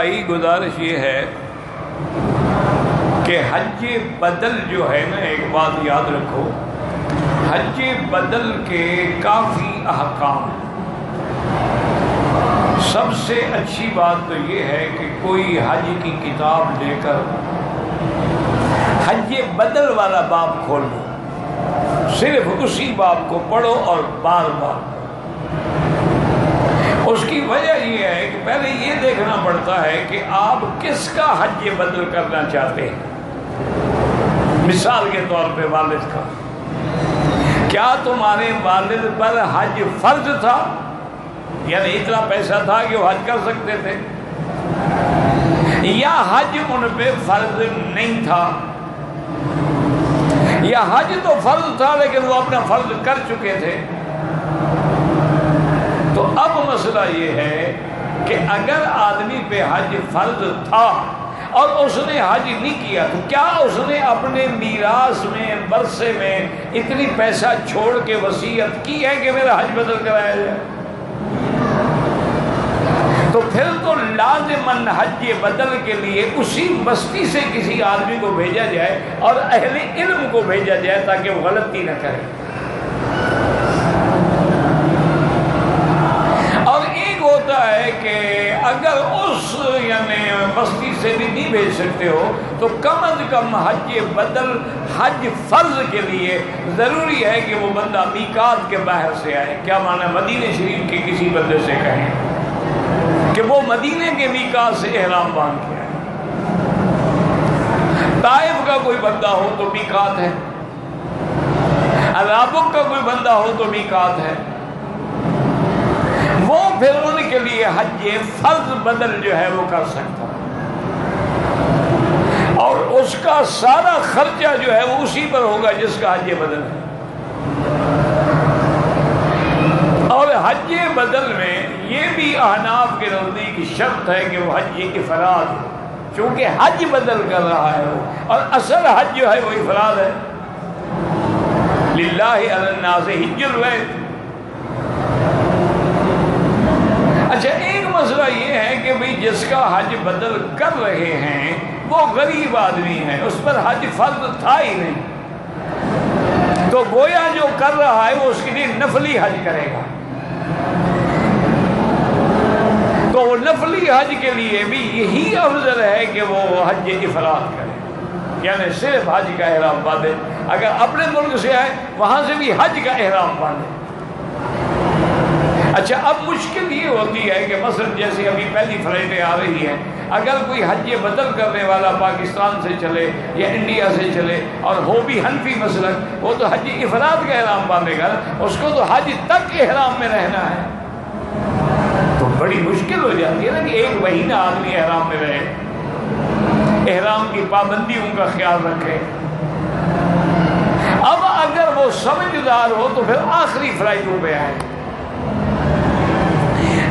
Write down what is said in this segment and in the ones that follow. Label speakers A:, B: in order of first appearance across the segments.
A: بھائی گزارش یہ ہے کہ حج بدل جو ہے نا، ایک بات یاد رکھو، حج بدل کے کافی احکام ہیں۔ سب سے اچھی بات تو یہ ہے کہ کوئی حج کی کتاب لے کر حج بدل والا باب کھول لو، صرف اسی باب کو پڑھو اور بار بار پڑھو۔ اس کی وجہ یہ ہے کہ پہلے یہ دیکھنا پڑتا ہے کہ آپ کس کا حج بدل کرنا چاہتے ہیں۔ مثال کے طور پہ والد کا، کیا تمہارے والد پر حج فرض تھا، یعنی اتنا پیسہ تھا کہ وہ حج کر سکتے تھے، یا حج ان پہ فرض نہیں تھا، یا حج تو فرض تھا لیکن وہ اپنا فرض کر چکے تھے؟ تو اب مسئلہ یہ ہے کہ اگر آدمی پہ حج فرض تھا اور اس نے حج نہیں کیا، تو کیا اس نے اپنے میراث میں ورثے میں اتنی پیسہ چھوڑ کے وصیت کی ہے کہ میرا حج بدل کرایا جائے؟ تو پھر تو لازماً حج بدل کے لیے اسی بستی سے کسی آدمی کو بھیجا جائے اور اہل علم کو بھیجا جائے تاکہ وہ غلطی نہ کرے۔ اور ایک ہوتا ہے کہ اگر اس یعنی بستی سے بھی نہیں بھیج سکتے ہو تو کم از کم حج بدل حج فرض کے لیے ضروری ہے کہ وہ بندہ میقات کے باہر سے آئے۔ کیا معنی؟ مدینہ شریف کے کسی بندے سے کہیں کہ وہ مدینے کے میقات سے احرام باندھ کے آئے۔ طائف کا کوئی بندہ ہو تو میقات ہے، رابغ کا کوئی بندہ ہو تو میقات ہے، وہ پھر ان کے لیے حج فرض بدل جو ہے وہ کر سکتا ہے، اور اس کا سارا خرچہ جو ہے وہ اسی پر ہوگا جس کا حج بدل ہے۔ اور حج بدل میں یہ بھی احناف کے نزدیک شرط ہے کہ وہ حج افراد ہو، چونکہ حج بدل کر رہا ہے وہ، اور اصل حج جو ہے وہ افراد ہے۔ للہ علی الناس حج البیت۔ اچھا، ایک مسئلہ یہ ہے کہ بھئی جس کا حج بدل کر رہے ہیں وہ غریب آدمی ہے، اس پر حج فرض تھا ہی نہیں، تو گویا جو کر رہا ہے وہ اس کے لیے نفلی حج کرے گا، تو وہ نفلی حج کے لیے بھی یہی افضل ہے کہ وہ حج افراد کرے، یعنی صرف حج کا احرام باندھے۔ اگر اپنے ملک سے آئے وہاں سے بھی حج کا احرام باندھے۔ اچھا، اب مشکل یہ ہوتی ہے کہ مثلا جیسے ابھی پہلی فلائٹیں آ رہی ہیں، اگر کوئی حج بدل کرنے والا پاکستان سے چلے یا انڈیا سے چلے اور ہو بھی حنفی مسلک، وہ تو حج افراد کا احرام باندھے گا، اس کو تو حج تک احرام میں رہنا ہے، تو بڑی مشکل ہو جاتی ہے نا کہ ایک مہینہ آدمی احرام میں رہے، احرام کی پابندیوں کا خیال رکھے۔ اب اگر وہ سمجھدار ہو تو پھر آخری فلائٹوں پہ آئے،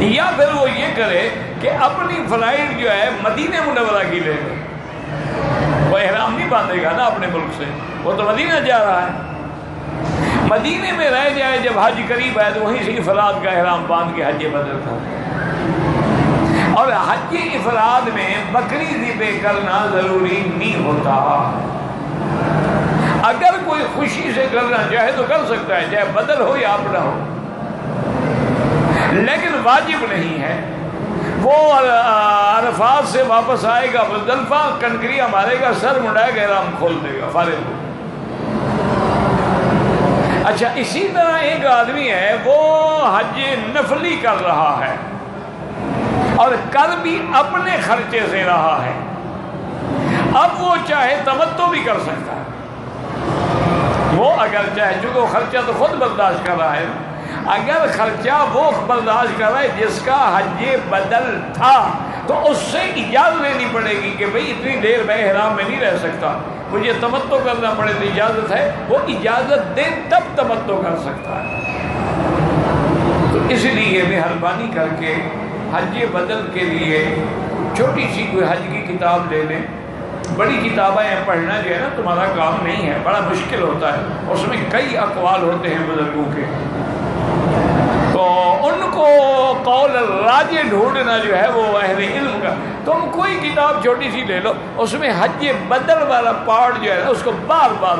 A: یا پھر وہ یہ کرے کہ اپنی فلائٹ جو ہے مدینہ منورہ کی لے لے، وہ احرام نہیں باندھے گا نا اپنے ملک سے، وہ تو مدینہ جا رہا ہے، مدینے میں رہ جائے، جب حج قریب ہے تو وہیں سے افراد کا احرام باندھ کے حج بدل کر۔ اور حج افراد میں بکری ذبح کرنا ضروری نہیں ہوتا، اگر کوئی خوشی سے کرنا چاہے تو کر سکتا ہے، چاہے بدل ہو یا اپنا ہو، لیکن واجب نہیں ہے۔ وہ عرفات سے واپس آئے گا، مزدلفہ کنکریاں مارے گا، سر منڈائے گا، احرام کھول دے گا، فارغ ہو۔ اچھا، اسی طرح ایک آدمی ہے وہ حج نفلی کر رہا ہے اور کر بھی اپنے خرچے سے رہا ہے، اب وہ چاہے تمتع بھی کر سکتا ہے، وہ اگر چاہے، چونکہ وہ خرچہ تو خود برداشت کر رہا ہے، اگر خرچہ وہ برداشت کر رہا ہے جس کا حج بدل تھا تو اس سے اجازت لینی پڑے گی کہ بھئی اتنی دیر میں احرام میں نہیں رہ سکتا، مجھے تمتع کرنا پڑے تو اجازت ہے، وہ اجازت دے تب تمتع کر سکتا ہے۔ تو اس لیے مہربانی کر کے حج بدل کے لیے چھوٹی سی کوئی حج کی کتاب لے لیں، بڑی کتابیں پڑھنا جو ہے نا تمہارا کام نہیں ہے، بڑا مشکل ہوتا ہے، اس میں کئی اقوال ہوتے ہیں بزرگوں کے، تو ان کو قول راجح ڈھونڈنا جو ہے وہ اہل علم کا تم کوئی کتاب چھوٹی سی لے لو، اس میں حج بدل والا پارٹ جو ہے اس کو بار بار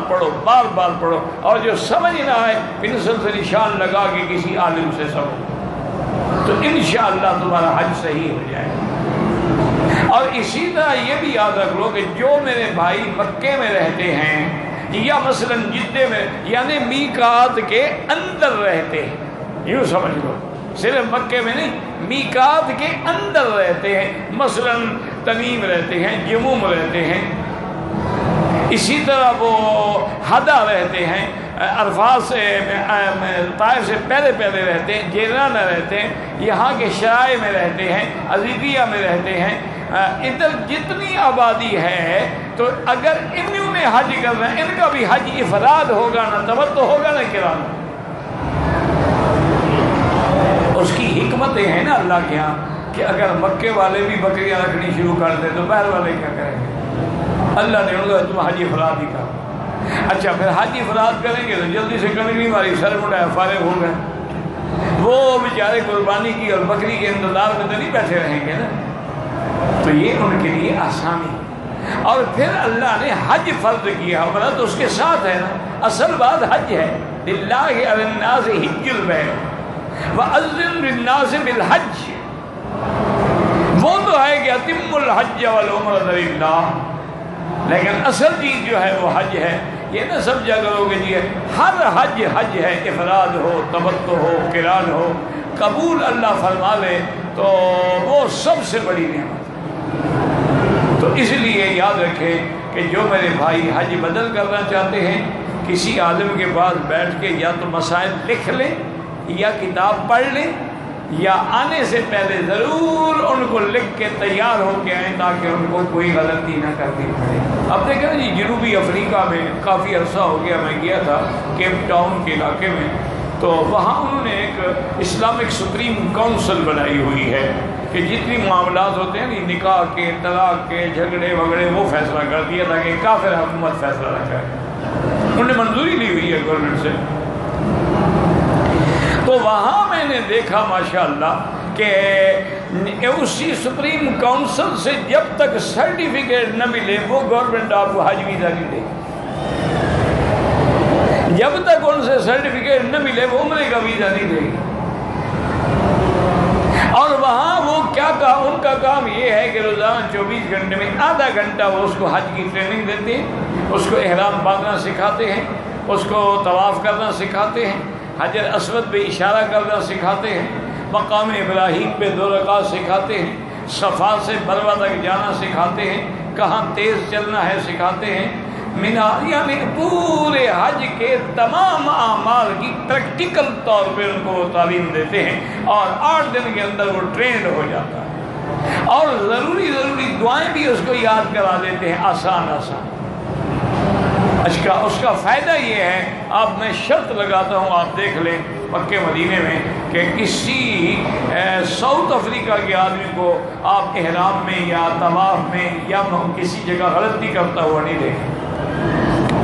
A: پڑھو، اور جو سمجھ نہ آئے پنسل سے نشان لگا کے کسی عالم سے سمجھو، تو انشاءاللہ تمہارا حج صحیح ہو جائے گا۔ اور اسی طرح یہ بھی یاد رکھ لو کہ جو میرے بھائی مکے میں رہتے ہیں یا مثلا جدے میں، یعنی میقات کے اندر رہتے ہیں، یوں سمجھ لو، صرف مکے میں نہیں، میقات کے اندر رہتے ہیں، مثلا تمیم رہتے ہیں، جموم رہتے ہیں، اسی طرح وہ حدا رہتے ہیں، عرفات سے طائف سے پہلے رہتے ہیں، جیرانہ رہتے ہیں، یہاں کے شرائع میں رہتے ہیں، عزیزیہ میں رہتے ہیں، ادھر جتنی آبادی ہے، تو اگر انہوں نے حج کرنا ہے، ان کا بھی حج افراد ہوگا، نہ تمتع ہوگا نہ قران۔ اس کی حکمتیں ہیں نا اللہ کے ہاں، کہ اگر مکے والے بھی بکریاں رکھنی شروع کر دیں تو باہر والے کیا کریں گے؟ اللہ نے ان کو تم حج افراد ہی کرو۔ اچھا پھر حج افراد کریں گے تو جلدی سے کنگنی ماری، سر مڑایا، فارغ ہو گئے، وہ بیچارے قربانی کی اور بکری کے انتظار میں تو نہیں بیٹھے رہیں گے نا، تو یہ ان کے لیے آسانی۔ اور پھر اللہ نے حج فرض کیا، ہمارا تو اس کے ساتھ ہے نا، اصل بات حج ہے، للہ علی الناس حج البیت وَأَذِّن لِلنَّاسِ بِالْحَجِّ، وہ تو ہے کہ اتم الحج والعمرۃ للہ، لیکن اصل چیز جو ہے وہ حج ہے۔ یہ نہ سمجھا کرو کہ جی ہر حج ہے، افراد ہو، تمتع ہو، قران ہو، قبول اللہ فرما لے تو وہ سب سے بڑی نعمت ہے۔ تو اس لیے یاد رکھیں کہ جو میرے بھائی حج بدل کرنا چاہتے ہیں، کسی عالم کے پاس بیٹھ کے یا تو مسائل لکھ لیں یا کتاب پڑھ لیں، یا آنے سے پہلے ضرور ان کو لکھ کے تیار ہو کے آئیں تاکہ ان کو کوئی غلطی نہ کرنی پڑے۔ اب دیکھیں جی جنوبی افریقہ میں کافی عرصہ ہو گیا، میں گیا تھا کیپ ٹاؤن کے علاقے میں، تو وہاں انہوں نے ایک اسلامک سپریم کونسل بنائی ہوئی ہے کہ جتنی معاملات ہوتے ہیں نکاح کے، طلاق کے، جھگڑے وگڑے، وہ فیصلہ کر دیا تاکہ کافر حکومت فیصلہ نہ کرے۔ انہوں نے منظوری لی ہوئی ہے گورنمنٹ سے۔ تو وہاں میں نے دیکھا ماشاءاللہ کہ اسی سپریم کونسل سے جب تک سرٹیفکیٹ نہ ملے وہ گورنمنٹ آپ کو حج ویزا نہیں دے گی، جب تک ان سے سرٹیفکیٹ نہ ملے وہ عمرے کا ویزا نہیں دے گی۔ اور وہاں وہ کیا کہا، ان کا کام یہ ہے کہ روزانہ 24 گھنٹے میں آدھا گھنٹہ وہ اس کو حج کی ٹریننگ دیتے ہیں، اس کو احرام باندھنا سکھاتے ہیں، اس کو طواف کرنا سکھاتے ہیں، حجر اسود پہ اشارہ کرنا سکھاتے ہیں، مقام ابراہیم پہ 2 رکعت سکھاتے ہیں، صفا سے مروہ تک جانا سکھاتے ہیں، کہاں تیز چلنا ہے سکھاتے ہیں، یعنی پورے حج کے تمام اعمال کی پریکٹیکل طور پہ ان کو وہ تعلیم دیتے ہیں، اور 8 دن کے اندر وہ ٹرینڈ ہو جاتا ہے، اور ضروری دعائیں بھی اس کو یاد کرا دیتے ہیں، آسان۔ اس کا فائدہ یہ ہے، آپ میں شرط لگاتا ہوں، آپ دیکھ لیں مکے مدینے میں کہ کسی ساؤتھ افریقہ کے آدمی کو آپ احرام میں یا طواف میں یا کسی جگہ غلطی کرتا ہوا نہیں دیکھیں،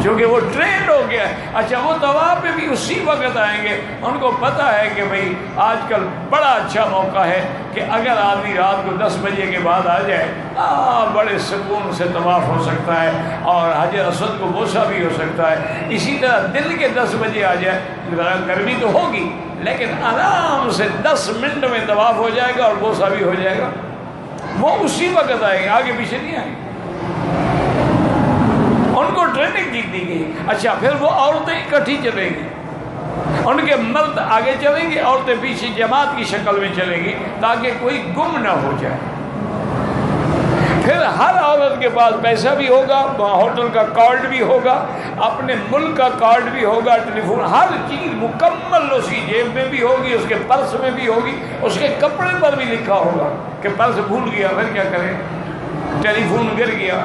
A: کیونکہ وہ ٹرینڈ ہو گیا ہے۔ اچھا وہ طواف پہ بھی اسی وقت آئیں گے، ان کو پتہ ہے کہ بھئی آج کل بڑا اچھا موقع ہے کہ اگر آدمی رات کو 10 بجے کے بعد آ جائے، بڑے سکون سے طواف ہو سکتا ہے اور حجر اسود کو بوسہ بھی ہو سکتا ہے۔ اسی طرح دن کے 10 بجے آ جائے، گرمی تو ہوگی لیکن آرام سے 10 منٹ میں طواف ہو جائے گا اور بوسہ بھی ہو جائے گا۔ وہ اسی وقت آئیں گے، آگے پیچھے نہیں آئیں گے، ان کو ٹریننگ دی گئی۔ اچھا پھر وہ عورتیں اکٹھی چلیں گی، ان کے مرد آگے چلیں گے، عورتیں پیچھے جماعت کی شکل میں چلیں گی تاکہ کوئی گم نہ ہو جائے۔ پھر ہر عورت کے پاس پیسہ بھی ہوگا، ہوٹل کا کارڈ بھی ہوگا، اپنے ملک کا کارڈ بھی ہوگا، ٹیلی فون، ہر چیز مکمل اس کی جیب میں بھی ہوگی، اس کے پرس میں بھی ہوگی، اس کے کپڑے پر بھی لکھا ہوگا کہ پرس بھول گیا، پھر کیا کریں، ٹیلی فون گر گیا،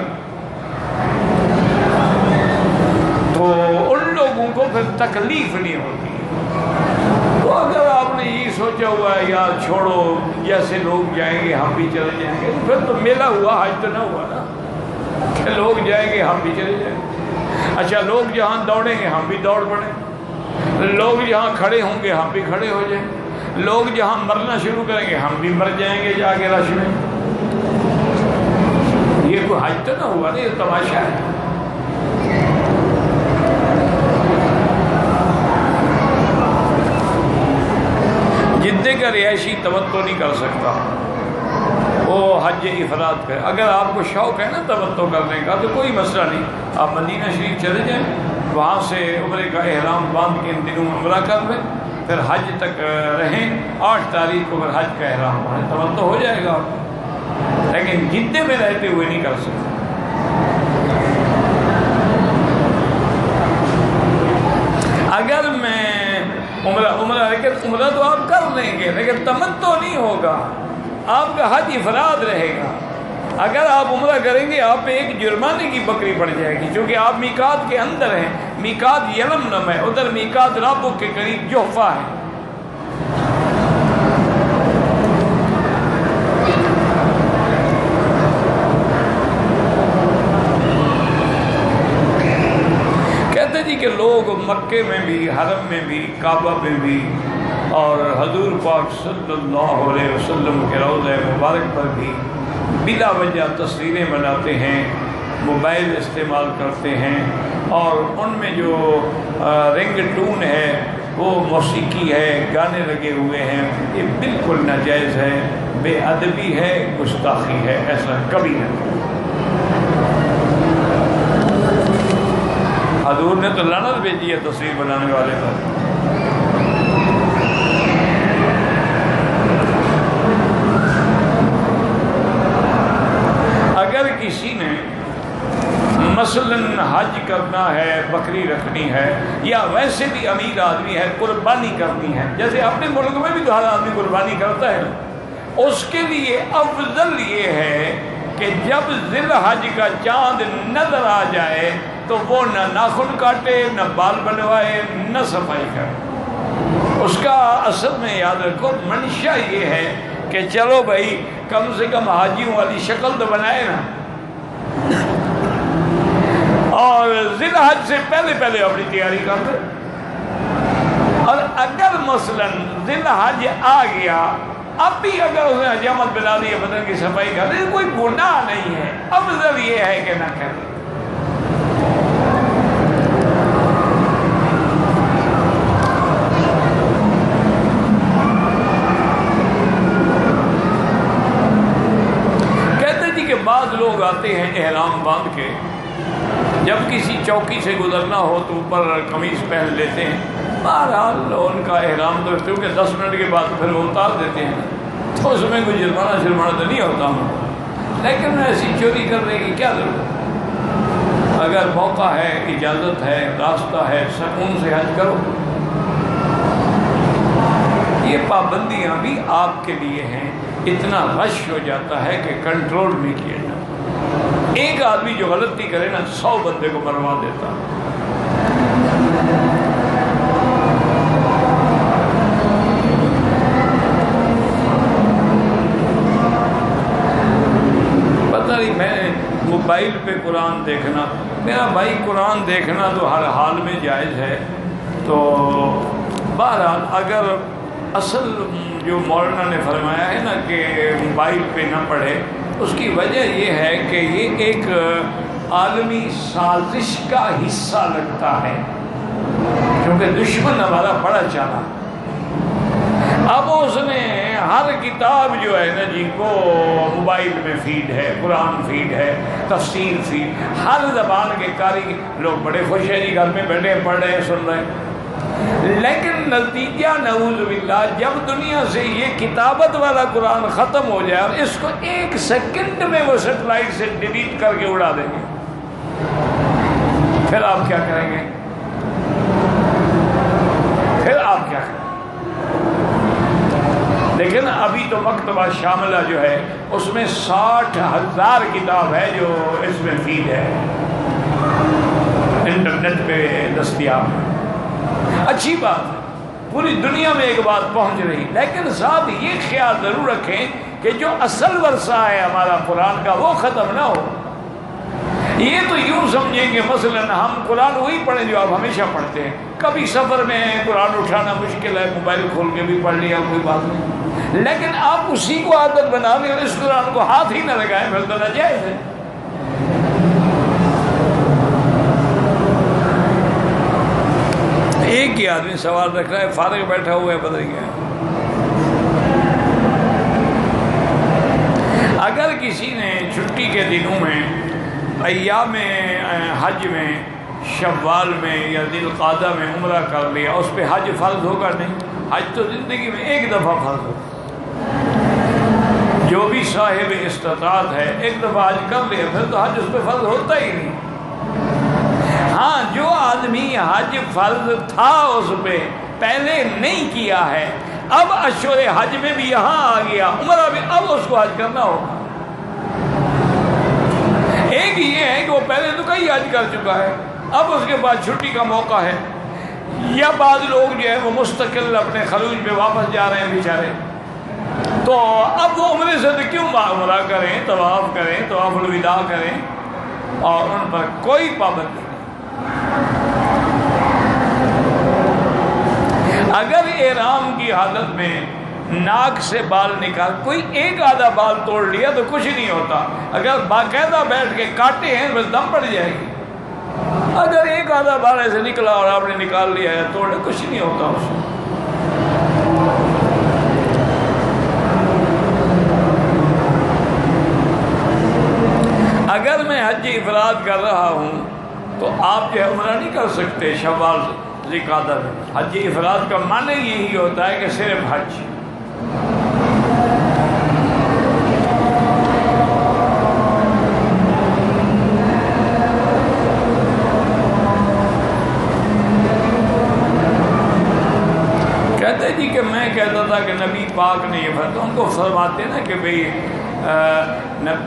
A: تو ان لوگوں کو پھر تکلیف نہیں ہوتی۔ تو اگر آپ نے یہ سوچا ہوا ہے یار چھوڑو جیسے لوگ جائیں گے ہم بھی چلے جائیں گے، پھر تو میلہ ہوا، حج تو نہ ہوا نا کہ لوگ جائیں گے ہم بھی چلے جائیں گے۔ اچھا لوگ جہاں دوڑیں گے ہم بھی دوڑ پڑیں، لوگ جہاں کھڑے ہوں گے ہم بھی کھڑے ہو جائیں، لوگ جہاں مرنا شروع کریں گے ہم بھی مر جائیں گے جا کے رش میں۔ کوئی حج تو نہ ہوا نا، یہ تماشا ہے۔ جدے کا رہائشی تمتع نہیں کر سکتا، وہ حج افراد کرے۔ اگر آپ کو شوق ہے نا تمتع کرنے کا تو کوئی مسئلہ نہیں، آپ مدینہ شریف چلے جائیں، وہاں سے عمرے کا احرام باندھ کے ان دنوں عمرہ کر لیں، پھر حج تک رہیں، 8 تاریخ کو پھر حج کا احرام ہونے تمتع ہو جائے گا، لیکن جدے میں رہتے ہوئے نہیں کر سکتے۔ اگر میں عمرہ لیکن عمرہ تو آپ کر لیں گے، لیکن تمتع نہیں ہوگا، آپ کا حج افراد رہے گا۔ اگر آپ عمرہ کریں گے آپ پہ ایک جرمانے کی بکری پڑ جائے گی، چونکہ آپ میقات کے اندر ہیں، میقات یلملم ہے، ادھر میقات رابغ کے قریب جحفہ ہے۔ کہتے جی کہ لوگ مکے میں بھی، حرم میں بھی، کعبہ میں بھی اور حضور پاک صلی اللہ علیہ وسلم کے روضہ مبارک پر بھی بلا وجہ تصویریں بناتے ہیں، موبائل استعمال کرتے ہیں، اور ان میں جو رنگ ٹون ہے وہ موسیقی ہے، گانے لگے ہوئے ہیں، یہ بالکل ناجائز ہے، بے ادبی ہے، گستاخی ہے، ایسا کبھی نہ کریں۔ حضور نے تو لعنت بھیجی ہے تصویر بنانے والے پر۔ اگر کسی نے مثلاً حج کرنا ہے، بکری رکھنی ہے، یا ویسے بھی امیر آدمی ہے، قربانی کرنی ہے، جیسے اپنے ملک میں بھی تو ہر آدمی قربانی کرتا ہے، اس کے لیے افضل یہ ہے کہ جب ذی الحج کا چاند نظر آ جائے تو وہ نہ ناخن کاٹے، نہ بال بنوائے، نہ صفائی کرے۔ اس کا اصل میں یاد رکھو منشا یہ ہے کہ چلو بھائی کم سے کم حاجیوں والی شکل تو بنائے نا، اور ذی الحج سے پہلے اپنی تیاری کر دے۔ اور اگر مثلاً ذی الحج آ گیا، اب بھی اگر اس نے حجامت بنا دی، بدن کی صفائی کر دی، کوئی گناہ نہیں ہے، افضل یہ ہے کہ نہ کرے۔ بعض لوگ آتے ہیں احرام باندھ کے، جب کسی چوکی سے گزرنا ہو تو اوپر قمیص پہن لیتے ہیں، بہرحال ان کا احرام تو کیونکہ 10 منٹ کے بعد پھر وہ اتار دیتے ہیں، تو اس میں کوئی جرمانہ تو نہیں ہوتا ہوں، لیکن ایسی چوری کرنے کی کیا ضرورت؟ اگر موقع ہے، اجازت ہے، راستہ ہے، سکون سے حج کرو۔ یہ پابندیاں بھی آپ کے لیے ہیں، اتنا رش ہو جاتا ہے کہ کنٹرول نہیں کیا جاتا۔ ایک آدمی جو غلطی کرے نا 100 بندے کو مروا دیتا۔ پتہ نہیں، میں موبائل پہ قرآن دیکھنا، میرا بھائی قرآن دیکھنا تو ہر حال میں جائز ہے، تو بہرحال اگر اصل جو مولانا نے فرمایا ہے نا کہ موبائل پہ نہ پڑھے، اس کی وجہ یہ ہے کہ یہ ایک عالمی سازش کا حصہ لگتا ہے، کیونکہ دشمن ہمارا بڑا چالا۔ اب اس نے ہر کتاب جو ہے نا جی کو موبائل میں فیڈ ہے، قرآن فیڈ ہے، تفسیر فیڈ، ہر زبان کے قاری لوگ بڑے خوش ہیں جی، گھر میں بیٹھے پڑھ رہے ہیں، سن رہے ہیں، لیکن نتیجہ نعوذ باللہ جب دنیا سے یہ کتابت والا قرآن ختم ہو جائے اور اس کو 1 سیکنڈ میں وہ سیٹلائٹ سے ڈیلیٹ کر کے اڑا دیں گے، پھر آپ کیا کریں گے؟ لیکن ابھی تو مکتبہ شاملہ جو ہے اس میں 60,000 کتاب ہے جو اس میں فیڈ ہے، انٹرنیٹ پہ دستیاب ہے۔ اچھی بات ہے، پوری دنیا میں ایک بات پہنچ رہی، لیکن ساتھ یہ خیال ضرور رکھیں کہ جو اصل ورثہ ہے ہمارا قرآن کا وہ ختم نہ ہو۔ یہ تو یوں سمجھیں گے مثلاً ہم قرآن وہی پڑھیں جو آپ ہمیشہ پڑھتے ہیں، کبھی سفر میں قرآن اٹھانا مشکل ہے، موبائل کھول کے بھی پڑھ لیا، کوئی بات نہیں، لیکن آپ اسی کو عادت بنا لیں اور اس قرآن کو ہاتھ ہی نہ لگائیں، پھر تو ناجائز ہے۔ یہ آدمی سوال رکھ رہا ہے، فارغ بیٹھا ہوا ہے، پتہ نہیں کیا ہے۔ اگر کسی نے چھٹی کے دنوں میں، ایام حج میں، شوال میں یا ذی القعدہ میں عمرہ کر لیا، اس پہ حج فرض ہوگا؟ نہیں، حج تو زندگی میں ایک دفعہ فرض ہوگا۔ جو بھی صاحب استطاعت ہے ایک دفعہ حج کر لیا، پھر تو حج اس پہ فرض ہوتا ہی نہیں۔ ہاں، جو آدمی حج فرض تھا اس پہ پہلے نہیں کیا ہے، اب اشہر حج میں بھی یہاں آ گیا، عمرہ بھی، اب اس کو حج کرنا ہوگا۔ ایک یہ ہے کہ وہ پہلے تو کئی حج کر چکا ہے، اب اس کے بعد چھٹی کا موقع ہے، یا بعض لوگ جو ہے وہ مستقل اپنے خروج پہ واپس جا رہے ہیں بیچارے، تو اب وہ عمرے سے تو کیوں عمرہ کریں، طواف کریں، طواف الوداع کریں، اور ان پر کوئی پابندی نہیں۔ اگر احرام کی حالت میں ناک سے بال نکال، کوئی ایک آدھا بال توڑ لیا تو کچھ نہیں ہوتا، اگر باقاعدہ بیٹھ کے کاٹے ہیں بس دم پڑ جائے گی۔ اگر ایک آدھا بال ایسے نکلا اور آپ نے نکال لیا ہے توڑ، کچھ نہیں ہوتا اس سے۔ اگر میں حج افراد کر رہا ہوں تو آپ جو ہے عمرہ نہیں کر سکتے شوال ذی القعدہ میں۔ حج افراد کا معنی یہی ہوتا ہے کہ صرف حج۔ کہتے جی کہ میں کہتا تھا کہ نبی پاک نے یہ فرمایا، ان کو فرماتے نا کہ بھئی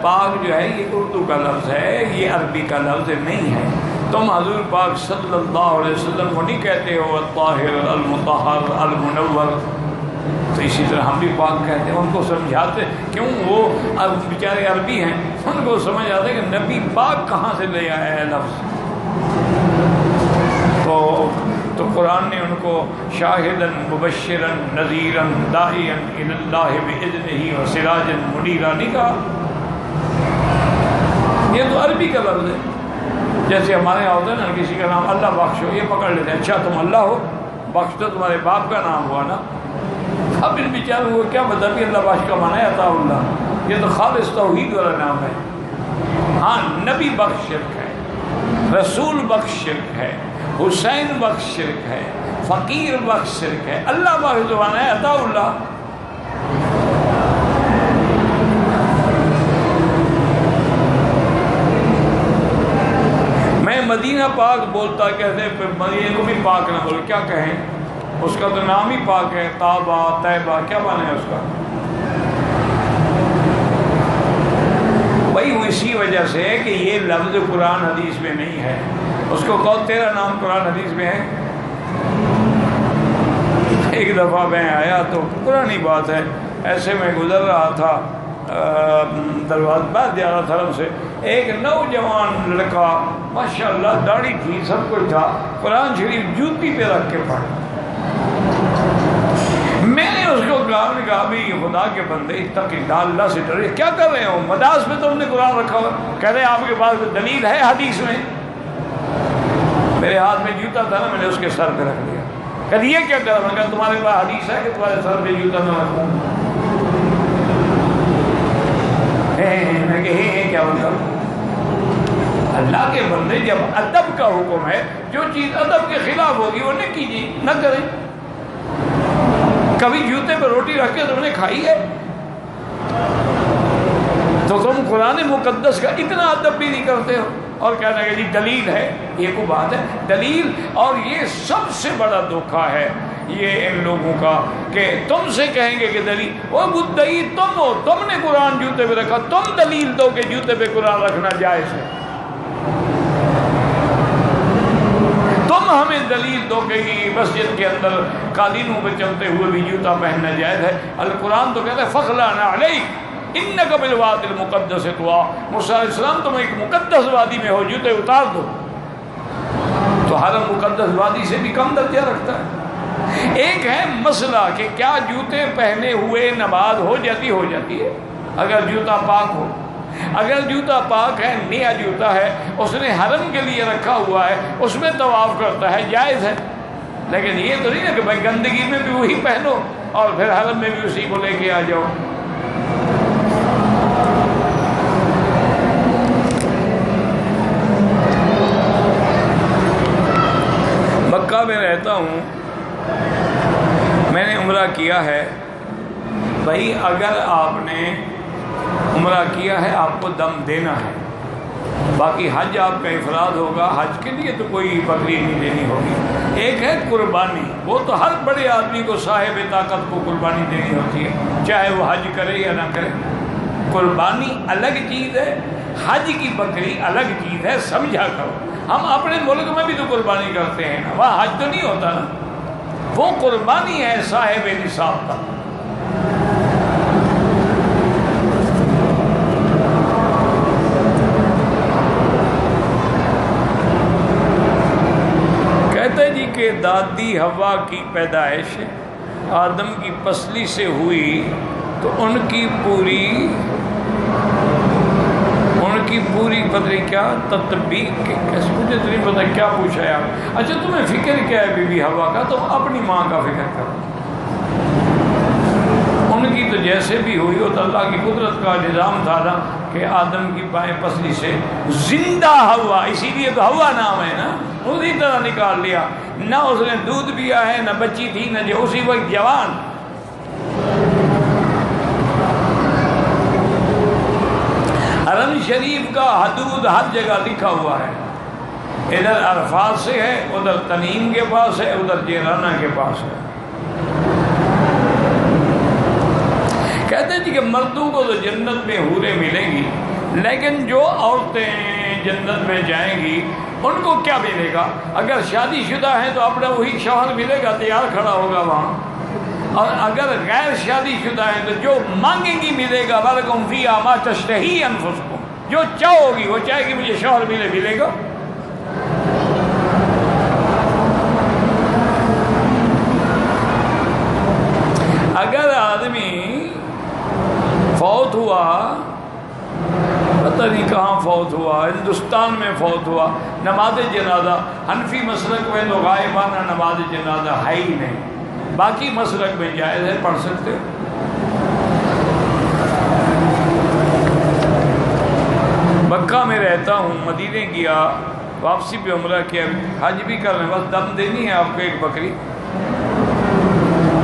A: پاک جو ہے یہ اردو کا لفظ ہے، یہ عربی کا لفظ نہیں ہے، تم حضور پاک صلی اللہ علیہ وسلم کو نہیں کہتے ہو الطاہر، المطہر، المنور، تو اسی طرح ہم بھی پاک کہتے ہیں۔ ان کو سمجھاتے، کیوں وہ بیچارے عربی ہیں، ان کو سمجھ آتا ہے کہ نبی پاک کہاں سے لے آیا ہے لفظ۔ تو قرآن نے ان کو شاہداً مبشراً نذیراً داعیاً الی اللہ باذنہ وسراجاً منیراً نہیں کہا؟ یہ تو عربی کا لفظ ہے۔ جیسے ہمارے یہاں ہوتا ہے نا، کسی کا نام اللہ بخش ہو، یہ پکڑ لیتے ہیں، اچھا تم اللہ ہو، بخش تو تمہارے باپ کا نام ہوا نا۔ اب ان بیچاروں کو کیا پتہ بھی اللہ بخش کا معنی ہے عطا اللہ، یہ تو خالص توحید والا نام ہے۔ ہاں، نبی بخش شرک ہے، رسول بخش شرک ہے، حسین بخش شرک ہے، فقیر بخش شرک ہے، اللہ بخش زبان ہے عطا اللہ۔ میں مدینہ پاک بولتا کہتے مدینہ کو بھی پاک نہ بولو، کیا کہیں؟ اس کا تو نام ہی پاک ہے، طابہ، طیبہ، کیا معنی ہے اس کا؟ بھائی اسی وجہ سے کہ یہ لفظ قرآن حدیث میں نہیں ہے، اس کو کہو تیرا نام قرآن حدیث میں ہے۔ ایک دفعہ میں آیا تو پرانی بات ہے، ایسے میں گزر رہا تھا دروازہ بعد زیادہ طرف سے، ایک نوجوان لڑکا ماشاءاللہ داڑھی تھی، سب کچھ تھا، قرآن شریف جوتی پہ رکھ کے پڑھا۔ میں نے اس کو کہا بھی خدا کے بندے اتق اللہ، اللہ سے ڈرے، کیا کر رہے ہو؟ مداس میں تم نے قرآن رکھا ہوا، کہہ رہے آپ کے پاس دلیل ہے حدیث میں؟ میرے ہاتھ میں جوتا تھا نا، میں نے اس کے سر پہ رکھ دیا، کہ یہ کیا کر رہا؟ میں کہا تمہارے پاس حدیث ہے کہ تمہارے سر پہ جوتا نہ رکھوں؟ میں کہ کیا مطلب؟ اللہ کے بندے، جب ادب کا حکم ہے، جو چیز ادب کے خلاف ہوگی وہ نہ کیجیے، نہ کریں۔ کبھی جوتے پہ روٹی رکھ کے تم نے کھائی ہے؟ تو تم قرآن مقدس کا اتنا ادب بھی نہیں کرتے ہو، اور کہنا کہ جی دلیل ہے، یہ کوئی بات ہے دلیل؟ اور یہ سب سے بڑا دھوکہ ہے یہ ان لوگوں کا، کہ تم سے کہیں گے کہ دلیل، وہ مدعی تم ہو، تم نے قرآن جوتے پہ رکھا، تم دلیل دو کہ جوتے پہ قرآن رکھنا جائز ہے، تم ہمیں دلیل دو کہ مسجد کے اندر قالینوں پہ چلتے ہوئے بھی جوتا پہننا جائز ہے۔ القرآن تو کہتا ہے فخلعن علیک انک بالوادی المقدس طویٰ، موسیٰ علیہ السلام تم ایک مقدس وادی میں ہو، جوتے اتار دو۔ تو حرم مقدس وادی سے بھی کم درجہ رکھتا ہے۔ ایک ہے مسئلہ کہ کیا جوتے پہنے ہوئے نماز ہو جاتی ہے اگر جوتا پاک ہو۔ اگر جوتا پاک ہے، نیا جوتا ہے، اس نے حرم کے لیے رکھا ہوا ہے، اس میں طواف کرتا ہے، جائز ہے۔ لیکن یہ تو نہیں نا کہ بھائی گندگی میں بھی وہی پہنو اور پھر حرم میں بھی اسی کو لے کے آ جاؤ۔ مکہ میں رہتا ہوں، میں نے عمرہ کیا ہے۔ بھائی اگر آپ نے عمرہ کیا ہے آپ کو دم دینا ہے، باقی حج آپ کا افراد ہوگا، حج کے لیے تو کوئی بکری نہیں دینی ہوگی۔ ایک ہے قربانی، وہ تو ہر بڑے آدمی کو، صاحب طاقت کو قربانی دینی ہوتی ہے، چاہے وہ حج کرے یا نہ کرے۔ قربانی الگ چیز ہے، حج کی بکری الگ چیز ہے، سمجھا کرو۔ ہم اپنے ملک میں بھی تو قربانی کرتے ہیں نا، وہاں حج تو نہیں ہوتا نا، وہ قربانی ہے صاحب نصاب کا۔ کہتے جی کہ دادی حوا کی پیدائش آدم کی پسلی سے ہوئی تو ان کی پوری پتہ نہیں کیا تطبیق، کیسے مجھے تو نہیں پتہ کیا پوچھا ہے آپ۔ اچھا تمہیں فکر کیا ہے بی بی حوا کا؟ تم اپنی ماں کا فکر کرو، ان کی تو جیسے بھی ہوئی ہو تو اللہ کی قدرت کا نظام تھا نا کہ آدم کی بائیں پسلی سے زندہ حوا، اسی لیے تو حوا نام ہے نا، اسی طرح نکال لیا۔ نہ اس نے دودھ پیا ہے، نہ بچی تھی، نہ جو اسی وقت جوان۔ حرم شریف کا حدود ہر جگہ لکھا ہوا ہے، ادھر عرفات سے ہے، ادھر تنعیم کے پاس ہے، ادھر جیرانہ کے پاس ہے۔ کہتے ہیں کہ مردوں کو تو جنت میں حوریں ملیں گی، لیکن جو عورتیں جنت میں جائیں گی ان کو کیا ملے گا؟ اگر شادی شدہ ہیں تو اپنا وہی شوہر ملے گا، تیار کھڑا ہوگا وہاں، اور اگر غیر شادی شدہ ہیں تو جو مانگیں گی ملے گا۔ وَلَكُمْ فِيهَا مَا تَشْتَهِي أَنفُسُكُمْ، جو چاہو گی، وہ چاہے گی مجھے شوہر ملے گا۔ اگر آدمی فوت ہوا، پتہ نہیں کہاں فوت ہوا، ہندوستان میں فوت ہوا، نماز جنازہ حنفی مسلک میں تو غائبانہ نماز جنازہ ہے ہی نہیں، باقی مسلک میں جائز ہے، پڑھ سکتے ہو۔ مکہ میں رہتا ہوں، مدینے گیا، واپسی پہ عمرہ کیا، حج بھی کر رہے ہیں، بس دم دینی ہے آپ کو ایک بکری۔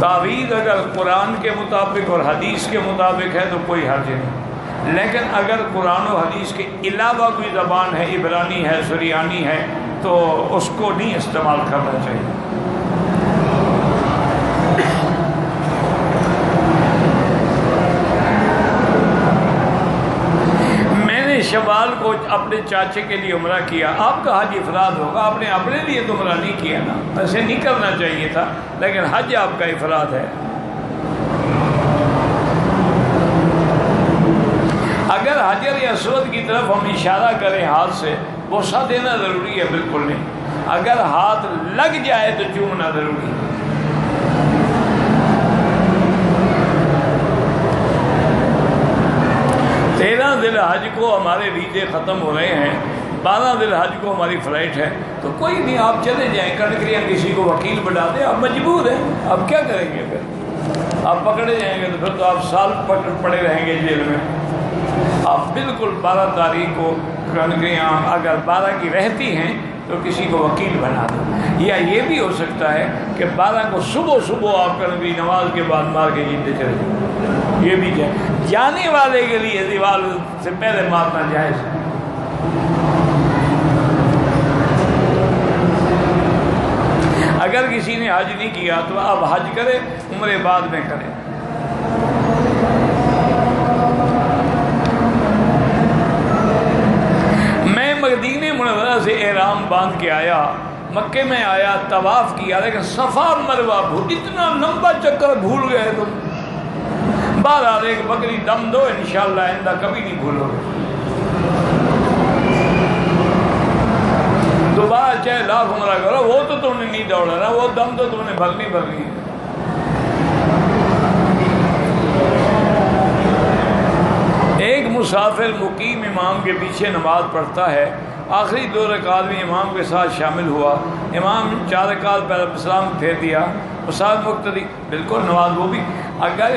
A: تعویذ اگر قرآن کے مطابق اور حدیث کے مطابق ہے تو کوئی حرج نہیں، لیکن اگر قرآن و حدیث کے علاوہ کوئی زبان ہے، عبرانی ہے، سریانی ہے، تو اس کو نہیں استعمال کرنا چاہیے۔ شوال کو اپنے چاچے کے لیے عمرہ کیا، آپ کا حج افراد ہوگا، آپ نے اپنے لیے تو عمرہ نہیں کیا نا، ایسے نہیں کرنا چاہیے تھا، لیکن حج آپ کا افراد ہے۔ اگر حجر اسود کی طرف ہم اشارہ کریں ہاتھ سے، بوسہ دینا ضروری ہے؟ بالکل نہیں، اگر ہاتھ لگ جائے تو چومنا ضروری ہے۔ ذی الحج کو ہمارے ویزے ختم ہو رہے ہیں، 12 ذی الحج کو ہماری فلائٹ ہے، تو کوئی نہیں، آپ چلے جائیں، کنکریاں کسی کو وکیل بنا دیں، آپ مجبور ہیں، آپ کیا کریں گے؟ پھر آپ پکڑے جائیں گے تو پھر تو آپ سال پڑے رہیں گے جیل میں۔ آپ بالکل 12 تاریخ کو کنکریاں اگر 12 کی رہتی ہیں تو کسی کو وکیل بنا دیں، یا یہ بھی ہو سکتا ہے کہ 12 کو صبح آپ کنکری نماز کے بعد مار کے جیتے چلے جائیں، یہ بھی جانے والے کے لیے دیوار سے پہلے مارنا جائز ہے۔ اگر کسی نے حج نہیں کیا تو اب حج کرے، عمرے بعد میں کرے۔ میں مدینہ منورہ سے احرام باندھ کے آیا، مکے میں آیا، طواف کیا، لیکن صفا مروہ اتنا لمبا چکر بھول گئے تم۔ بہرحال ایک بکری دم دو، انشاءاللہ آئندہ کبھی نہیں بھولو گے۔ دوبارہ چاہے لاکھ عمرہ کرو، وہ تو تم نے نہیں دوڑا نا، وہ دم تو تم نے بھرنی ہے۔ ایک مسافر مقیم امام کے پیچھے نماز پڑھتا ہے آخری 2 رکعت میں امام کے ساتھ شامل ہوا، امام 4 رکعت پہلے سلام پھیر دیا، استاد مقتدی بالکل نماز وہ بھی اگر